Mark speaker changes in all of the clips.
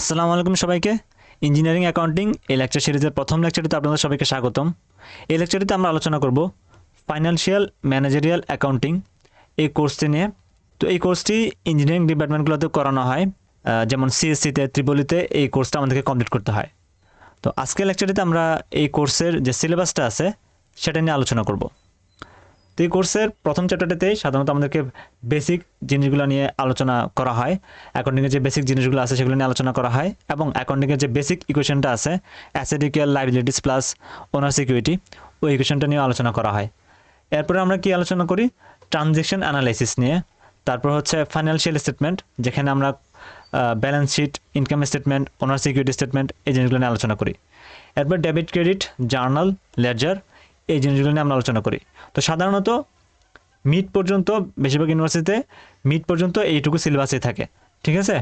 Speaker 1: আসসালামু আলাইকুম সবাইকে। ইঞ্জিনিয়ারিং অ্যাকাউন্টিং এই লেকচার সিরিজের প্রথম লেকচারটিতে আপনাদের সবাইকে স্বাগতম। এই লেকচারটিতে আমরা আলোচনা করব ফাইন্যান্সিয়াল ম্যানেজারিয়াল অ্যাকাউন্টিং এই কোর্সটি নিয়ে। তো এই কোর্সটি ইঞ্জিনিয়ারিং ডিপার্টমেন্টগুলোতে করানো হয়, যেমন সিএসসিতে, ত্রিপলিতে এই কোর্সটা আমাদেরকে কমপ্লিট করতে হয়। তো আজকের লেকচারটিতে আমরা এই কোর্সের যে সিলেবাসটা আছে সেটা নিয়ে আলোচনা করব। তো এই কোর্সের প্রথম চ্যাপ্টারটাতেই সাধারণত আমাদেরকে বেসিক জিনিসগুলো নিয়ে আলোচনা করা হয়। অ্যাকাউন্টিংয়ের যে বেসিক জিনিসগুলো আছে সেগুলো নিয়ে আলোচনা করা হয়, এবং অ্যাকাউন্টিংয়ের যে বেসিক ইকুয়েশনটা আছে অ্যাসেট ইকুয়াল লায়াবিলিটিস প্লাস ওনার সিকিউরিটি, ওই ইকুয়েশনটা নিয়ে আলোচনা করা হয়। এরপরে আমরা কি আলোচনা করি, ট্রানজ্যাকশন অ্যানালাইসিস নিয়ে। তারপর হচ্ছে ফাইন্যান্সিয়াল স্টেটমেন্ট, যেখানে আমরা balance sheet, income statement, owner security statement এই জিনিসগুলো নিয়ে আলোচনা করি। এরপর ডেবিট ক্রেডিট, জার্নাল, লেজার এই জিনিসগুলো নিয়ে আমরা আলোচনা করি। তো সাধারণত মিড পর্যন্ত বেশিরভাগ ইউনিভার্সিটিতে মিড পর্যন্ত এইটুকু সিলেবাসই থাকে, ঠিক আছে।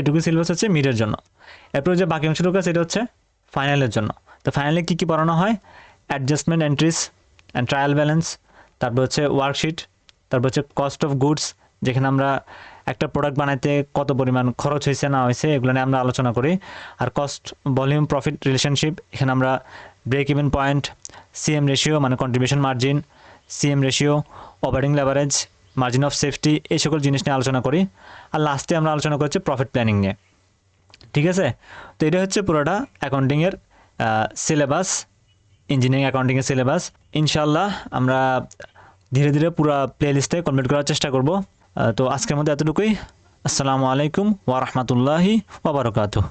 Speaker 1: এটুকু সিলেবাস হচ্ছে মিডের জন্য। এরপর যে বাকি অংশটুকু আছে এটা হচ্ছে ফাইনালের জন্য। তো ফাইনালে কী কী পড়ানো হয়, adjustment entries and trial balance, তারপর হচ্ছে ওয়ার্কশিট, তারপর হচ্ছে কস্ট অফ গুডস, যেখানে আমরা একটা প্রোডাক্ট বানাইতে কত পরিমাণ খরচ হয়েছে না হয়েছে এগুলো নিয়ে আমরা আলোচনা করি। আর কস্ট ভলিউম প্রফিট রিলেশনশিপ, এখানে আমরা break even point, CM ratio মানে contribution margin, CM ratio, operating leverage, margin of safety, এই সকল জিনিস নিয়ে আলোচনা করি। আর লাস্টে আমরা আলোচনা করছি প্রফিট প্ল্যানিং নিয়ে, ঠিক আছে। তো এটা হচ্ছে পুরোটা অ্যাকাউন্টিংয়ের সিলেবাস, ইঞ্জিনিয়ারিং অ্যাকাউন্টিংয়ের সিলেবাস। ইনশাল্লাহ আমরা ধীরে ধীরে পুরো প্লে লিস্টে কমপ্লিট করার চেষ্টা করব। তো আজকের মধ্যে এতটুকুই। আসসালামু আলাইকুম ওয়া রাহমাতুল্লাহি ওয়া বারাকাতুহু।